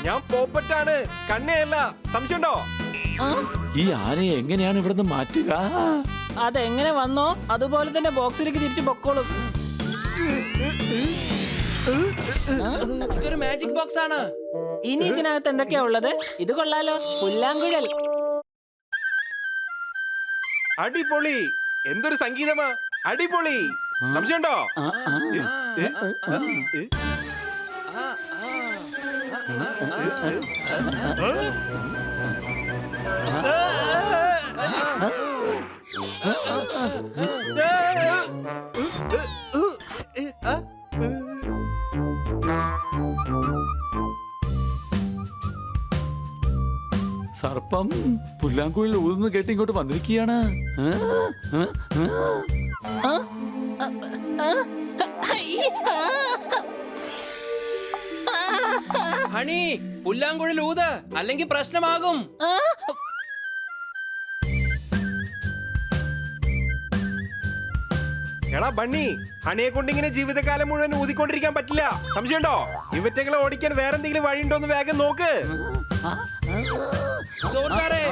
ഞാൻ പോപ്പറ്റാണ്, കണ്ണയല്ല. സംശയമുണ്ടോ? ഈ ആനയെ എങ്ങനെയാണ് ഇവിടുന്ന് മാറ്റുക? അതെങ്ങനെ വന്നോ അതുപോലെ തന്നെ ബോക്സിലേക്ക് തിരിച്ചു പൊക്കോളും. ഇതൊരു മാജിക് ബോക്സ് ആണ്. ഇനി ഇതിനകത്ത് എന്തൊക്കെയാ ഉള്ളത്? ഇത് കൊള്ളാലോ, പുല്ലാങ്കുഴൽ. അടിപൊളി, എന്തൊരു സംഗീതമാ, അടിപൊളി. സംശയമുണ്ടോ? സർപ്പം പുല്ലാങ്കുഴൽ ഊതുന്ന കേട്ട് ഇങ്ങോട്ട് വന്നിരിക്കുകയാണ്. ഹണി, പുല്ലാങ്കുഴൽ ഊത്, അല്ലെങ്കിൽ പ്രശ്നമാകും. എടാ ബണ്ണി, ഹണിയെ കൊണ്ട് ഇങ്ങനെ ജീവിതകാലം മുഴുവൻ ഊതിക്കൊണ്ടിരിക്കാൻ പറ്റില്ല. സംശയമുണ്ടോ? ഇവറ്റകളെ ഓടിക്കാൻ വേറെന്തെങ്കിലും വഴിയുണ്ടോന്ന് വേഗം നോക്ക്. സുഹൃത്തുക്കളെ,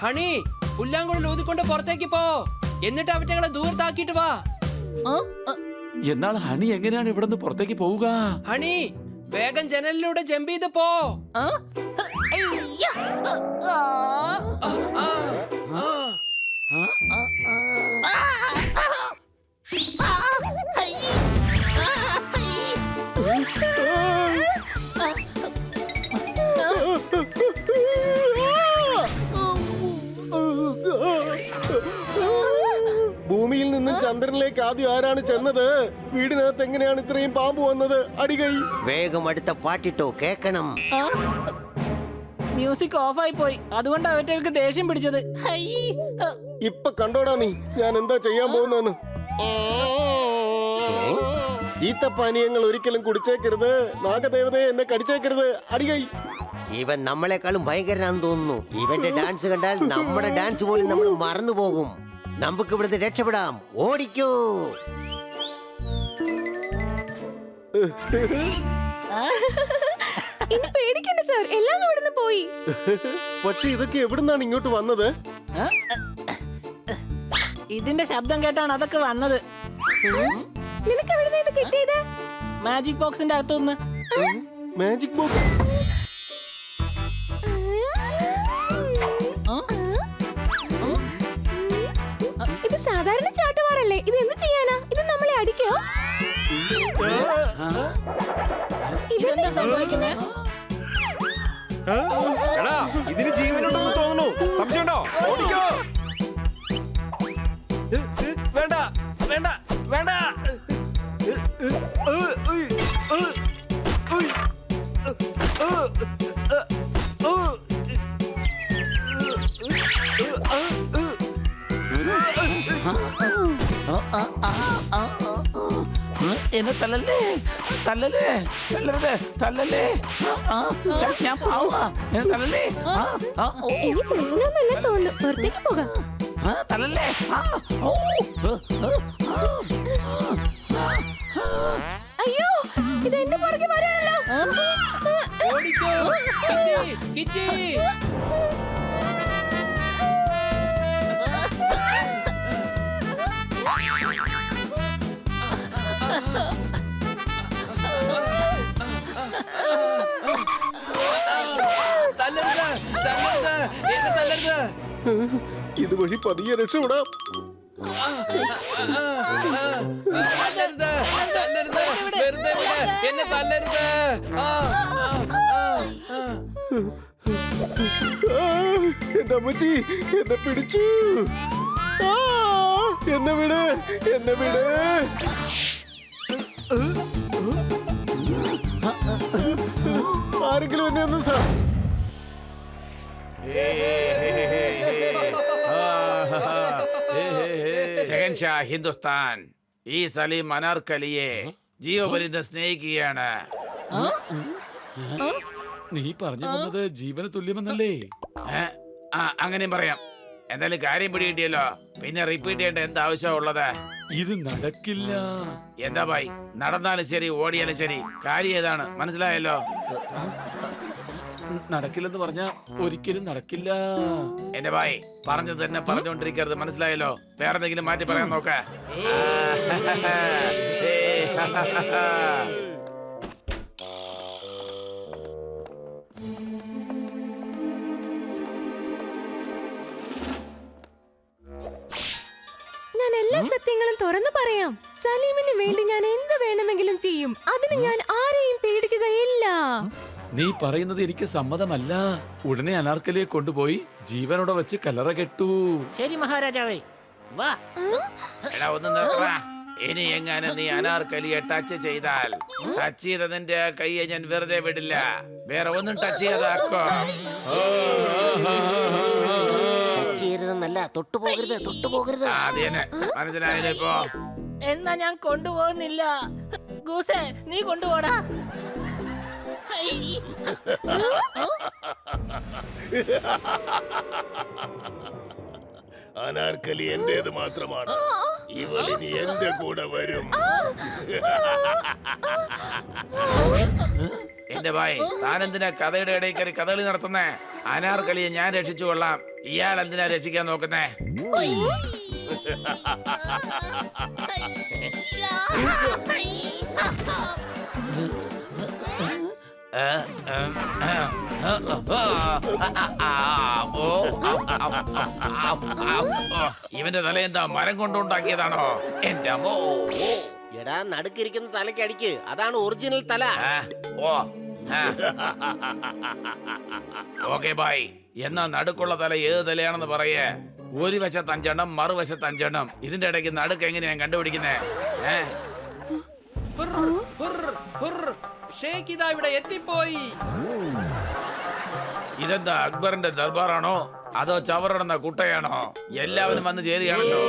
ഹണി, പുല്ലാങ്കുഴൽ ഊതിക്കൊണ്ട് പുറത്തേക്ക് പോ. എന്നിട്ട് അവറ്റകളെ ദൂരത്താക്കിട്ട് വാ. എന്നാൽ ഹണി എങ്ങനെയാണ് ഇവിടുന്ന് പുറത്തേക്ക് പോവുക? ഹണി, വേഗം ജനലിലൂടെ ജമ്പ് ചെയ്ത് പോ. ഭൂമിയിൽ നിന്നും ചന്ദ്രനിലേക്ക് ആദ്യം ആരാണ് ചെന്നത്? വീടിനകത്ത് എങ്ങനെയാണ് ഇത്രയും പാമ്പ് വന്നത്? അടികൈ, വേഗം അടുത്ത പാട്ടിട്ടോ, കേക്കണം. മ്യൂസിക് ഓഫായി പോയി, അതുകൊണ്ട് അവറ്റകൾക്ക് ദേഷ്യം പിടിച്ചത്. ഇപ്പൊ കണ്ടോടാ നീ ഞാൻ എന്താ ചെയ്യാൻ പോകുന്നെന്ന്. ചീത്തപ്പാനീയങ്ങൾ ഒരിക്കലും കുടിച്ചേക്കരുത്. നാഗദേവതയെ എന്നെ കടിച്ചേക്കരുത്. അടികൈ. ഇവൻ നമ്മളെക്കാളും ഭയങ്കരനാന്ന് തോന്നുന്നു. ഇവന്റെ ഡാൻസ് കണ്ടാൽ നമ്മുടെ ഡാൻസ് പോലും നമ്മൾ മറന്നു പോകും. നമുക്ക് ഇവിടുന്ന് രക്ഷപ്പെടാം. ഓടിക്കൂ. ഇനി പേടിക്കണ്ട സാർ, എല്ലാം ഇവിടുന്ന് പോയി. പക്ഷെ ഇതൊക്കെ എവിടുന്നാണ് ഇങ്ങോട്ട് വന്നത്? ഇതിന്റെ ശബ്ദം കേട്ടാണ് അതൊക്കെ വന്നത്. നിനക്ക് എവിടുന്നാ ഇത് കിട്ടിയത്? മാജിക് ബോക്സിന്റെ അകത്തുനിന്ന്. Magic box? ഇത് സാധാരണ ചാട്ടുവാറല്ലേ? ഇത് എന്ത് ചെയ്യാനാ? ഇത് നമ്മളെ അടിക്കോ? ഇതെന്താ സംഭവിക്കുന്നേ? എടാ, ഇതിന് ജീവനുണ്ടെന്ന് തോന്നുന്നു. സംശയമുണ്ടോ? ഓടിക്കോ. വേണ്ട വേണ്ട വേണ്ട. എന്നെ തല്ലല്ലേ, തല്ലല്ലേ, തല്ലരുത്, തല്ലല്ലേ. ഞാൻ പാവാ, എന്നെ തല്ലല്ലേ. ഇനി പ്രശ്നമൊന്നുമില്ല തോന്നുന്നു. പുറത്തേക്ക് പോകാം. തല്ലല്ലേ. അയ്യോ, ഇത് എന്റെ പുറകെ വരാണല്ലോ. ഓടിക്കോ കിറ്റി, കിറ്റി. ഇതുവഴി പതിയെ രക്ഷപ്പെടാം. എന്നെ തല്ലരുത്. എന്റെ അമ്മച്ചി എന്നെ പിടിച്ചു. എന്നെ വിട്, എന്നെ വിട്. ആരെങ്കിലും എന്നെ ഒന്ന് ഷഹൻഷാ ഹിന്ദുസ്ഥാൻ ഈ സലീം അനാർക്കലിയെ ജീവപര്യന്തം സ്നേഹിക്കുകയാണ്. നീ പറഞ്ഞു വന്നത് ജീവന് തുല്യമെന്നല്ലേ? അങ്ങനെയും പറയാം. എന്തായാലും കാര്യം പിടികിട്ടിയല്ലോ, പിന്നെ റിപ്പീറ്റ് ചെയ്യേണ്ട എന്താ ആവശ്യമുള്ളത്? ഇത് നടക്കില്ല. എന്താ ഭായി, നടന്നാലും ശരി ഓടിയാലും ശരി, കാര്യം ഏതാണ് മനസ്സിലായല്ലോ? നടക്കില്ലെന്ന് പറഞ്ഞ ഒരിക്കലും നടക്കില്ല. എന്റെ ഭായി പറഞ്ഞത് തന്നെ പറഞ്ഞുകൊണ്ടിരിക്കരുത്, മനസ്സിലായല്ലോ? വേറെ എന്തെങ്കിലും മാറ്റി പറയാൻ നോക്ക. ഞാൻ എല്ലാ സത്യങ്ങളും തുറന്നു പറയാം. സലീമിന് വേണ്ടി ഞാൻ എന്ത് വേണമെങ്കിലും ചെയ്യും. അതിന് ഞാൻ ആരെയും പേടിക്കുകയില്ല. നീ പറയുന്നത് എനിക്ക് സമ്മതമല്ല. ഉടനെ അനാർക്കലിയെ കൊണ്ടുപോയി ജീവനോടെ വെച്ച് കല്ലറ കെട്ടു. ശരി മഹാരാജാവേ, വാ. എടാ ഒന്ന് നിർത്തടാ. ഇനി എങ്ങനെ നീ അനാർക്കലിയെ ടച്ച് ചെയ്താൽ, ടച്ച് ചെയ്ത നിന്റെ കൈയെ ഞാൻ വെറുതെ വിടില്ല. വേറെ ഒന്നും ടച്ച് ചെയ്താക്കോ. ചെയ്യരുതെന്നല്ല, തൊട്ടുപോകരുത്, തൊട്ടുപോകരുത്. ആദ്യനെ മനസ്സിലായല്ലോ ഇപ്പോ? എന്നാ ഞാൻ കൊണ്ടുപോകുന്നില്ല. ഗൂസേ, നീ കൊണ്ടുപോടാ. അനാർക്കലി എന്റേത് മാത്രമാണ്. ഇവളിനി എന്റെ കൂടെ വരും. എന്റെ ഭായ്, താനെന്തിനാ കഥയുടെ ഇടയിൽ കയറി കഥകളി നടത്തുന്നേ? അനാർക്കലിയെ ഞാൻ രക്ഷിച്ചു കൊള്ളാം, ഇയാൾ എന്തിനാ രക്ഷിക്കാൻ നോക്കുന്നേ? ഇവന്റെ തല എന്താ മരം കൊണ്ടുണ്ടാക്കിയതാണോ? എന്റെ അമ്മോ! എടാ, നടുക്കിരിക്കുന്ന തലയ്ക്ക് അടിക്ക്, അതാണ് ഒറിജിനൽ തല. ഓക്കെ ബായ്, എന്നാ നടുക്കുള്ള തല ഏത് തലയാണെന്ന് പറയേ. ഒരു വശത്ത് 5 എണ്ണം, മറുവശത്ത് 5 എണ്ണം. ഇതിന്റെ ഇടയ്ക്ക് നടുക്ക് എങ്ങനെയാ കണ്ടുപിടിക്കുന്നേ? ഷേഖ് ഇതാ ഇവിടെ എത്തിപ്പോയി. ഇതെന്താ അക്ബറിന്റെ ദർബാറാണോ അതോ ചവറടന്ന കുട്ടയാണോ? എല്ലാവരും വന്ന് ചേരുകയാണല്ലോ.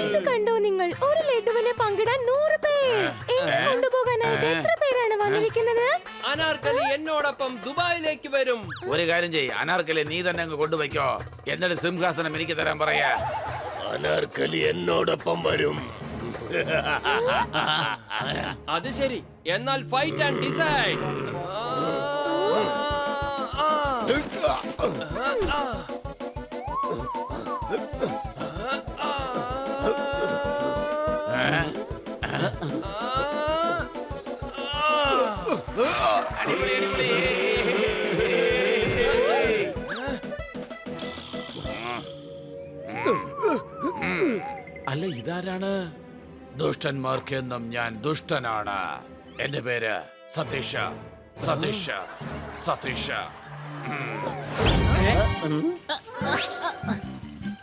ഇത് കണ്ടോ നിങ്ങൾ? ഒരു ലഡുവിനെ പങ്കിടാൻ 100 പേർ. എന്നെ കൊണ്ടുപോകാനായിട്ട് എത്ര പേരാണ് വന്നിരിക്കുന്നത്? അനാർക്കലി എന്നോടൊപ്പം ദുബായിലേക്ക് വരും. ഒരു കാര്യം ചെയ്യ്, അനാർക്കലി നീ തന്നെ അങ്ങ് കൊണ്ടുവയ്ക്കോ. എന്നിട്ട് സിംഹാസനം എനിക്ക് തരാൻ പറയാ. അനാർക്കലി എന്നോടൊപ്പം വരും. അത് ശരി, എന്നാൽ ഫൈറ്റ് ആൻഡ് ഡിസൈഡ്. അല്ല, ഇതാരാണ്? ദുഷ്ടന്മാർക്ക് എന്നും ഞാൻ ദുഷ്ടനാണ്. എന്റെ പേര് സതീഷ. സതീഷ, സതീഷ.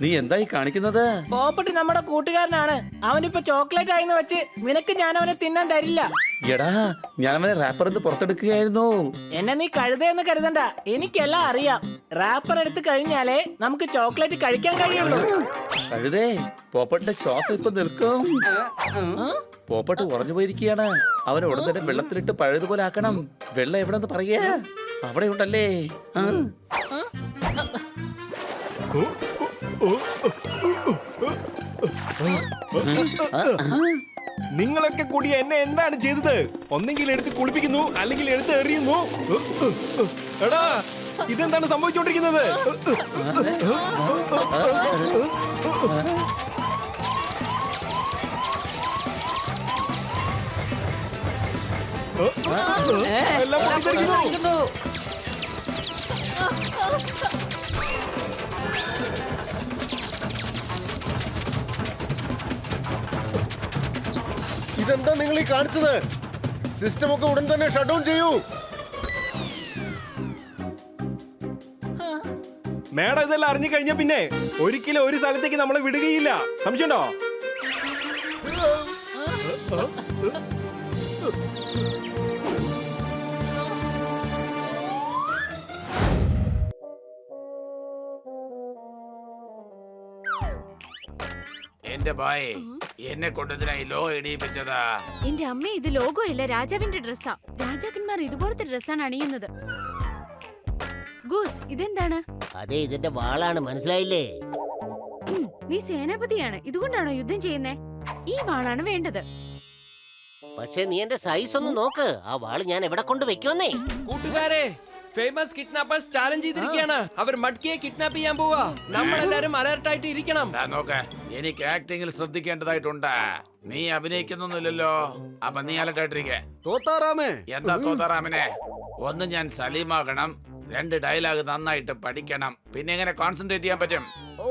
നീ എന്തായി കാണിക്കുന്നത്? പോപ്പട്ടി നമ്മുടെ കൂട്ടുകാരനാണ്. അവനിപ്പോ ചോക്ലേറ്റ് ആയിന്ന് വെച്ച് നിനക്ക് ഞാൻ അവനെ തിന്നാൻ തരില്ല. എടാ, ഞാൻ അവനെ റാപ്പർ എന്ന് പുറത്തെടുക്കുകയായിരുന്നു. എന്നെ നീ കഴുതയെന്ന് കരുതണ്ട, എനിക്കെല്ലാം അറിയാം. റാപ്പർ എടുത്ത് കഴിഞ്ഞാലേ നമുക്ക് ചോക്ലേറ്റ് കഴിക്കാൻ കഴിയുള്ളൂ. കഴുതേ, പോപ്പട്ടിന്റെ ശ്വാസം ഇപ്പൊ നിൽക്കും. പോപ്പട്ട് ഉറഞ്ഞു പോയിരിക്കുകയാണ്. അവനെ ഉടൻ തന്നെ വെള്ളത്തിലിട്ട് പഴയതുപോലെ ആക്കണം. വെള്ളം എവിടെ പറയാ? അവിടെ ഉണ്ടല്ലേ? നിങ്ങളൊക്കെ കൂടി എന്നെ എന്താണ് ചെയ്തത്? ഒന്നെങ്കിൽ എടുത്ത് കുളിപ്പിക്കുന്നു, അല്ലെങ്കിൽ എടുത്ത് എറിയുന്നു. എടാ, ഇതെന്താണ് സംഭവിച്ചുകൊണ്ടിരിക്കുന്നത്? എല്ലാം പൊട്ടിത്തെറിക്കുന്നു. ഇതെന്താ നിങ്ങൾ ഈ കാണിച്ചത്? സിസ്റ്റം ഒക്കെ ഉടൻ തന്നെ ഷട്ട് ഡൗൺ ചെയ്യൂ. മേഡം ഇതെല്ലാം അറിഞ്ഞു കഴിഞ്ഞ പിന്നെ ഒരിക്കലും ഒരു സ്ഥലത്തേക്ക് നമ്മളെ വിടുകയില്ല. സംശയമുണ്ടോ? എന്റെ ഭായ് എന്നെ കൊണ്ടതിനാ ഈ ലോ ഇടിയിപ്പിച്ചതാ. എന്റെ അമ്മ ഇത് ലോഗോ ഇല്ല, രാജാവിന്റെ ഡ്രസ്സാ. രാജാക്കന്മാർ ഇതുപോലത്തെ ഡ്രസ്സാണ് അണിയുന്നത്. ഗൂസ്, ഇതെന്താണ്? അതെ, ഇതിന്റെ വാളാണ്, മനസ്സിലായില്ലേ? നീ സേനാപതിയാണ്, ഇതുകൊണ്ടാണോ യുദ്ധം ചെയ്യുന്നേ? ഈ വാളാണ് വേണ്ടത്. പക്ഷെ നീ എന്റെ സൈസ് ഒന്ന് നോക്ക്. ആ വാള് ഞാൻ എവിടെ കൊണ്ട് വെക്കുമെന്നേ? കൂട്ടുകാരെ, ഫേമസ് കിഡ്നാപ്പേഴ്സ് ചാലഞ്ച് ചെയ്തിരിക്കുകയാണ്. അവർ മഡ്കിയെ കിഡ്നാപ്പ് ചെയ്യാൻ പോവാ. നമ്മളെല്ലാരും അലർട്ടായിട്ട് ഇരിക്കണം. ദാ നോക്ക്, എനിക്ക് ആക്ടിങ്ങിൽ ശ്രദ്ധിക്കേണ്ടതായിട്ടുണ്ട്. നീ അഭിനയിക്കുന്നൊന്നുമില്ലല്ലോ, അപ്പൊ നീ അലട്ടായിട്ടിരിക്കെ. തോത്താറാമേ, എന്താ തോതാറാമനെ? ഒന്ന് ഞാൻ സലീമാകണം, 2 ഡയലോഗ് നന്നായിട്ട് പഠിക്കണം, പിന്നെ എങ്ങനെ കോൺസെൻട്രേറ്റ് ചെയ്യാൻ പറ്റും? ഓ,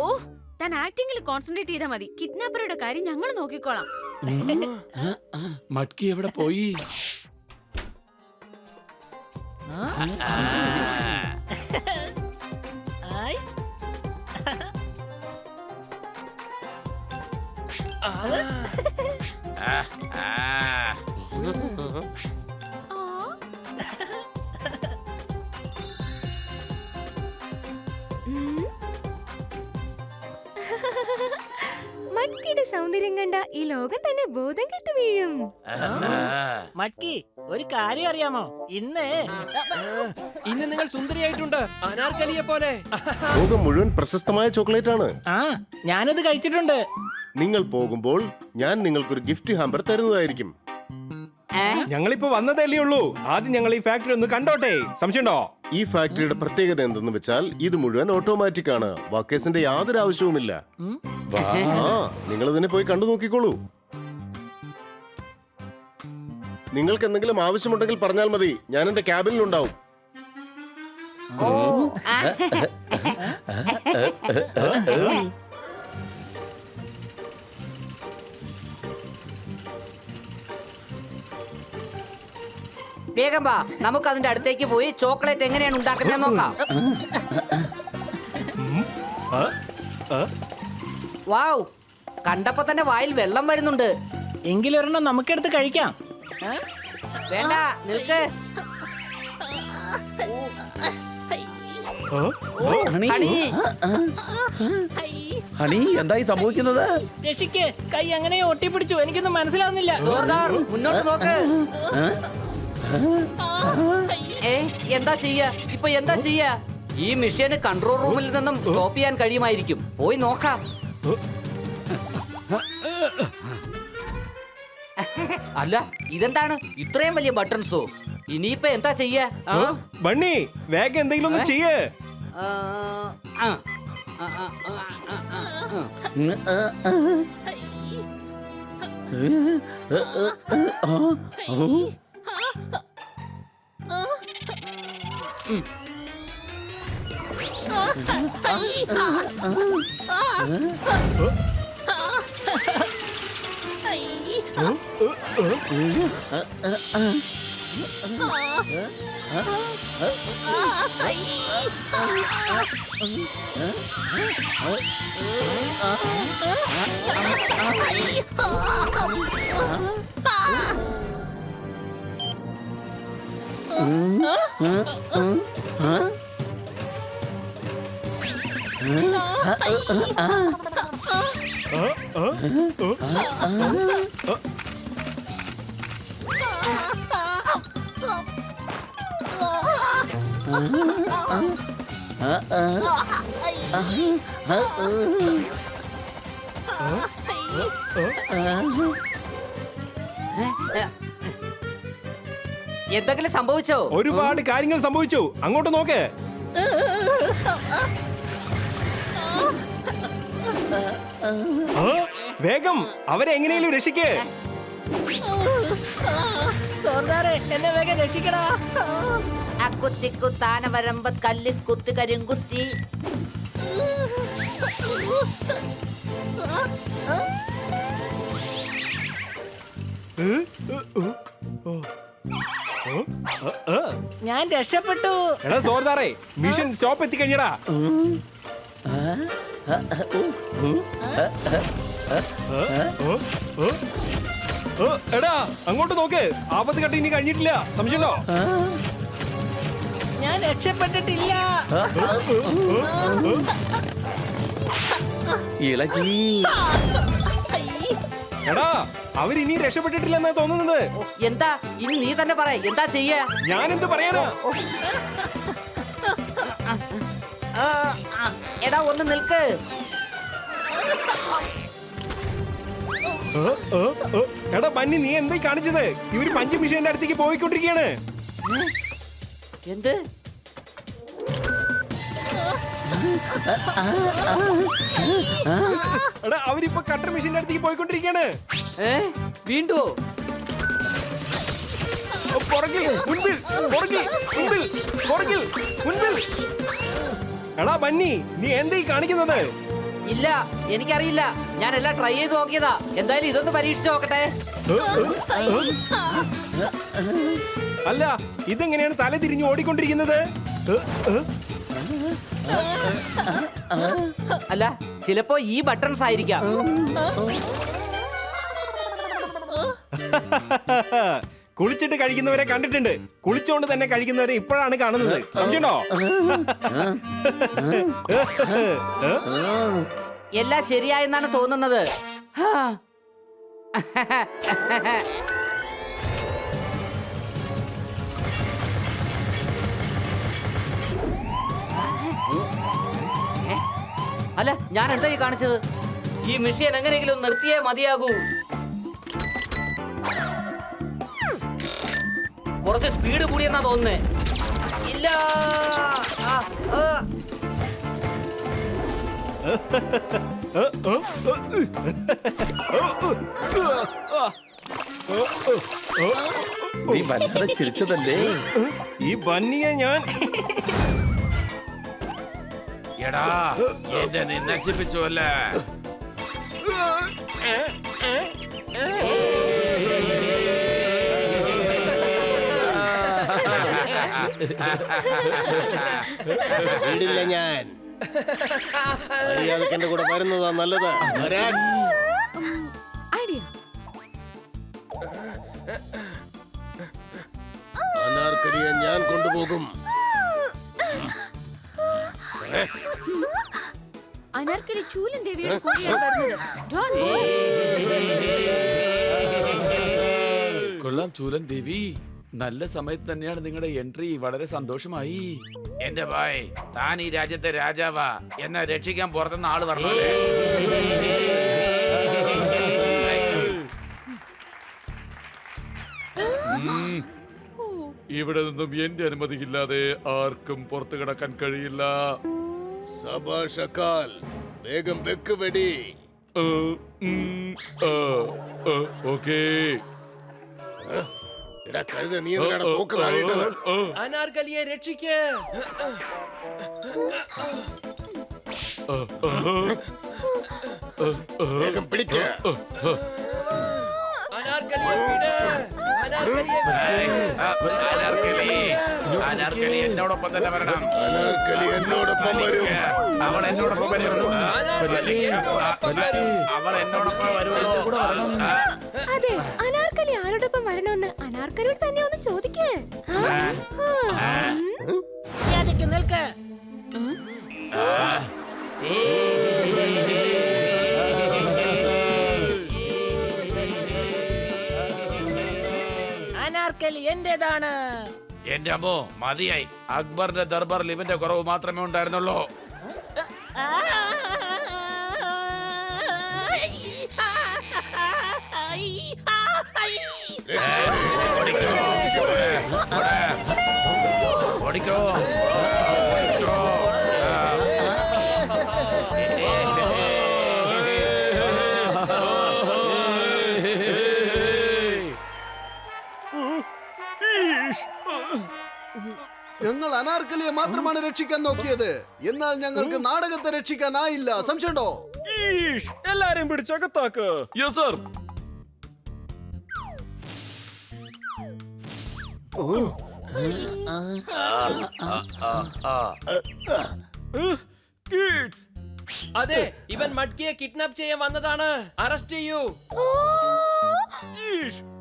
താൻ ആക്ടിംഗിൽ കോൺസെൻട്രേറ്റ് ചെയ്താൽ മതി. കിഡ്നാപ്പറുടെ കാര്യം ഞങ്ങൾ നോക്കിക്കോളാം. മട്കി എവിടെ പോയി? ആയ്. മഡ്കിയുടെ സൗന്ദര്യം കണ്ട ഈ ലോകം തന്നെ ബോധം കെട്ട് വീഴും. മട്കി, ഒരു കാര്യം അറിയാമോ? ഇന്ന് നിങ്ങൾ സുന്ദരിയായിട്ടുണ്ട്, അനാർക്കലിയെ പോലെ. ലോകം മുഴുവൻ പ്രശസ്തമായ ചോക്ലേറ്റ് ആണ്. ആ, ഞാനത് കഴിച്ചിട്ടുണ്ട്. നിങ്ങൾ പോകുമ്പോൾ ഞാൻ നിങ്ങൾക്കൊരു ഗിഫ്റ്റ് ഹാമ്പർ തരുന്നതായിരിക്കും. ഞങ്ങളിപ്പോ വന്നതല്ലേ ഉള്ളൂ. ആദ്യം ഞങ്ങൾ ഈ ഫാക്ടറി ഒന്ന് കണ്ടോട്ടെ. സംശയമുണ്ടോ? ഈ ഫാക്ടറിയുടെ പ്രത്യേകത എന്തെന്ന് വെച്ചാൽ ഇത് മുഴുവൻ ഓട്ടോമാറ്റിക് ആണ്. വർക്കേഴ്സിന്റെ യാതൊരു ആവശ്യവുമില്ല. ആ, നിങ്ങൾ ഇതിനെ പോയി കണ്ടു നോക്കിക്കോളൂ. നിങ്ങൾക്ക് എന്തെങ്കിലും ആവശ്യമുണ്ടെങ്കിൽ പറഞ്ഞാൽ മതി, ഞാൻ എന്റെ ക്യാബിനിലുണ്ടാവും. വേഗം വാ, നമുക്ക് അതിന്റെ അടുത്തേക്ക് പോയി ചോക്ലേറ്റ് എങ്ങനെയാണ് ഉണ്ടാക്കുന്നത് നോക്കാം. വാവ്, കണ്ടപ്പോ തന്നെ വായിൽ വെള്ളം വരുന്നുണ്ട്. എങ്കിലൊരെണ്ണം നമുക്കെടുത്ത് കഴിക്കാം. വേണ്ട, നിൽക്ക്. ഹണി, ഹണി, ഹണി, എന്തായി സംഭവിക്കുന്നത്? രക്ഷിക്ക്, കൈ അങ്ങനെ ഒട്ടിപ്പിടിച്ചു, എനിക്കൊന്നും മനസ്സിലാവുന്നില്ല. ജോർദാർ, മുന്നോട്ട് നോക്ക്. എന്താ ചെയ്യാ ഇപ്പൊ? എന്താ ചെയ്യാ? ഈ മിഷന് കൺട്രോൾ റൂമിൽ നിന്നും സ്റ്റോപ്പ് ചെയ്യാൻ കഴിയുമായിരിക്കും. പോയി നോക്കാം. അല്ല, ഇതെന്താണ് ഇത്രയും വലിയ ബട്ടൺസോ? ഇനിയിപ്പോ എന്താ ചെയ്യാ? ബണ്ണി, വേഗം എന്തെങ്കിലും ഒന്ന് ചെയ്യേ. എന്തെങ്കിലും സംഭവിച്ചോ? ഒരുപാട് കാര്യങ്ങൾ സംഭവിച്ചു. അങ്ങോട്ട് നോക്ക്. വേഗം അവരെ എങ്ങനെയും രക്ഷിക്ക്. സോർദാറെ, എന്നെ വേഗം രക്ഷിക്കടാ. അക്കുത്തിക്കുത്താന വരമ്പ കല്ലിക്കുത്തി കരിങ്കുത്തി. ഞാൻ രക്ഷപ്പെട്ടു. എടാ സോർദാറെ, മിഷൻ സ്റ്റോപ്പ് എത്തിക്കഴിഞ്ഞടാ. എടാ അങ്ങോട്ട് നോക്ക്. ആപത്ത് ഘട്ടം ഇനി കഴിഞ്ഞിട്ടില്ല. സംശയമുണ്ടോ? ഞാൻ രക്ഷപ്പെട്ടിട്ടില്ല. ഇളകി. എടാ അവരിനി രക്ഷപ്പെട്ടിട്ടില്ലെന്നാ തോന്നുന്നത്. എന്താ ഇനി നീ തന്നെ പറ, എന്താ ചെയ്യാ? ഞാനെന്ത് പറയാനാ? എടാ ഒന്ന് നിൽക്ക്. എടാ ബന്നി, നീ എന്തായി കാണിച്ചത്? ഇവര് പഞ്ച് മിഷീന്റെ അടുത്തേക്ക് പോയിക്കൊണ്ടിരിക്കുകയാണ്. എന്ത്? എടാ അവരിപ്പോ കട്ടർ മെഷീന്റെ അടുത്തേക്ക് പോയിക്കൊണ്ടിരിക്കുകയാണ്. വീണ്ടോ? പുറകിൽ, മുൻപിൽ, പുറകിൽ, മുൻപിൽ, പുറകിൽ, മുൻപിൽ. എടാ ബന്നി, നീ എന്തായി കാണിക്കുന്നത്? ഇല്ല, എനിക്കറിയില്ല. ഞാൻ എല്ലാം ട്രൈ ചെയ്ത് നോക്കിയതാ. എന്തായാലും ഇതൊന്ന് പരീക്ഷിച്ച് നോക്കട്ടെ. അല്ല, ഇതെങ്ങനെയാണ് തല തിരിഞ്ഞ് ഓടിക്കൊണ്ടിരിക്കുന്നത്? അല്ല, ചിലപ്പോ ഈ ബട്ടൺസ് ആയിരിക്കാം. കുളിച്ചിട്ട് കഴിക്കുന്നവരെ കണ്ടിട്ടുണ്ട്, കുളിച്ചോണ്ട് തന്നെ കഴിക്കുന്നവരെ ഇപ്പോഴാണ് കാണുന്നത്. സംശയമുണ്ടോ? എല്ലാം ശരിയായെന്നാണ് തോന്നുന്നത്. ഹാ. അല്ല, ഞാൻ എന്തായി കാണിച്ചത്? ഈ മിഷീൻ എങ്ങനെയെങ്കിലും നിർത്തിയേ മതിയാകൂ. കുറച്ച് സ്പീഡ് കൂടിയെന്നാ തോന്നുന്നേ. ഇല്ല. നീ വല്ലാതെ ചിരിച്ചതല്ലേ? ഈ ബന്നിയെ ഞാൻ എടാ എന്നെ നീ നശിപ്പിച്ചു അല്ലേ? വീടില്ല ഞാൻ. മര്യാദയ്ക്ക് എന്റെ കൂടെ വരുന്നതാ നല്ലത്. വരാൻ. ഐഡിയ. അനാർക്കലിയെ ഞാൻ കൊണ്ടുപോകും. അനാർക്കലി ചൂലൻ ദേവിയുടെ കൂടെയാണ് വരുന്നത്. കൊള്ളാം ചൂലൻ ദേവി, നല്ല സമയത്ത് തന്നെയാണ് നിങ്ങളുടെ എൻട്രി. വളരെ സന്തോഷമായി. എന്റെ ഭായ്, താൻ ഈ രാജ്യത്തെ രാജാവാ. എന്നെ രക്ഷിക്കാൻ പുറത്തുനിന്ന് ആള് പറഞ്ഞേ. ഇവിടെ നിന്നും എന്റെ അനുമതിയില്ലാതെ ആർക്കും പുറത്തു കിടക്കാൻ കഴിയില്ല. സബാഷക്കാൽ, വേഗം വെക്ക് വെടി. ഓക്കേ. എടാ കഴുത, നീ എന്തിനാണ് തോക്ക് താഴെയിട്ടത്? അനാർക്കലിയെ രക്ഷിക്ക്. വേഗം പിടിക്ക. അനാർക്കലിയെ വിട്. അനാർക്കലിയെ വിട്. അനാർക്കലി എന്നോടൊപ്പം തന്നെ വരണം. അനാർക്കലി എന്നോടൊപ്പം വരും. അവൾ എന്നോടൊപ്പം വരും. അനാർക്കലി എന്നോടൊപ്പം വരും. അവൾ എന്നോടൊപ്പം വരുമോ? അതെ, അനാർക്കലി ആരോടൊപ്പം വരണമെന്ന് അനാർക്കലിയോട് തന്നെ ഒന്ന് ചോദിക്കേ. നിൽക്ക്. അനാർക്കലി എന്റേതാണ്. എന്റെ അമ്മോ, മതിയായി. അക്ബറിന്റെ ദർബാറിൽ ഇവന്റെ കുറവ് മാത്രമേ ഉണ്ടായിരുന്നുള്ളൂ. ഓടിക്കോ. ഞങ്ങൾ അനാർക്കലിയെ മാത്രമാണ് രക്ഷിക്കാൻ നോക്കിയത്. എന്നാൽ ഞങ്ങൾക്ക് നാടകത്തെ രക്ഷിക്കാനായില്ല. സംശയമുണ്ടോ? എല്ലാരും പിടിച്ചകത്താക്ക്. Yes sir. അതെ, ഇവൻ മഡ്കിയെ കിഡ്നാപ്പ് ചെയ്യാൻ വന്നതാണ്. അറസ്റ്റ് ചെയ്യൂ.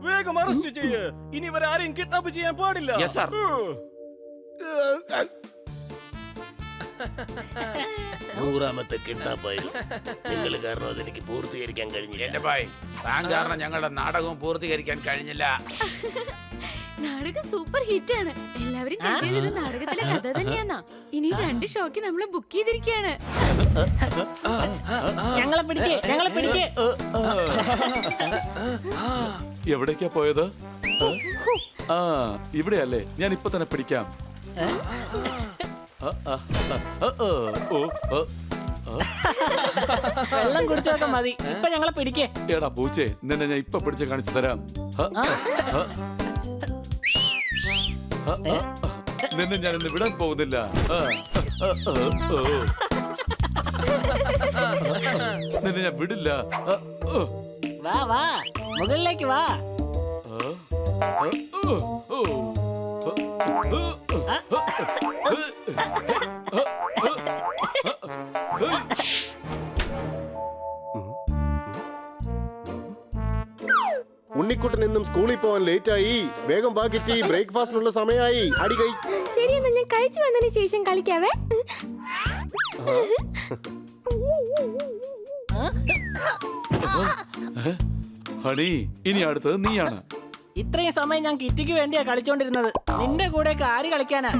വേഗം അറസ്റ്റ് ചെയ്യ്. ഇനി ഇവരെ ആരെയും കിഡ്നാപ്പ് ചെയ്യാൻ പാടില്ല. Yes sir. നൂറാമത്തെ കിഡ്നാപ്പായി നിങ്ങൾ കാരണം അതെനിക്ക് പൂർത്തീകരിക്കാൻ കഴിഞ്ഞില്ല. എന്റെ ഭായ്, താൻ കാരണം ഞങ്ങളുടെ നാടകവും പൂർത്തീകരിക്കാൻ കഴിഞ്ഞില്ല. നാടകം സൂപ്പർ ഹിറ്റ് ആണ്. എല്ലാവരും കണ്ടത് നാടകത്തിലെ കഥ തന്നെയാന്നാ. ഇനി 2 ഷോക്ക് നമ്മള് ബുക്ക് ചെയ്തിരിക്കുകയാണ്. ഞങ്ങളെ പിടിക്കേ, ഞങ്ങളെ പിടിക്കേ. എവിടേക്കാ പോയത്? ആ ഇവിടെയല്ലേ, ഞാൻ ഇപ്പൊ തന്നെ പിടിക്കാം. വെള്ളം കുടിച്ചതൊക്കെ മതി, ഇപ്പൊ ഞങ്ങളെ പിടിക്കേ. എടാ പൂച്ചേ, നിന്നെ ഞാൻ ഇപ്പൊ പിടിച്ച് കാണിച്ചു തരാം. നിന്നെ ഞാൻ ഇന്ന് വിടാൻ പോകുന്നില്ല. നിന്നെ ഞാൻ വിടില്ല. വാ വാ, മുകളിലേക്ക് വാ. ഉണ്ണിക്കുട്ടൻ ഇന്നും സ്കൂളിൽ പോവാൻ ലേറ്റ് ആയി. വേഗം ബാക്കി ബ്രേക്ക്ഫാസ്റ്റിനുള്ള സമയമായി. അടികൈ. ശരി, എന്നാ ഞാൻ കഴിച്ചു വന്നതിന് ശേഷം കളിക്കാവേ. ഹണി, ഇനി അടുത്തത് നീയാണ്. ഇത്രയും സമയം ഞാൻ കിറ്റിക്ക് വേണ്ടിയാ കളിച്ചോണ്ടിരുന്നത്. നിന്റെ കൂടെ ആര് കളിക്കാനാ?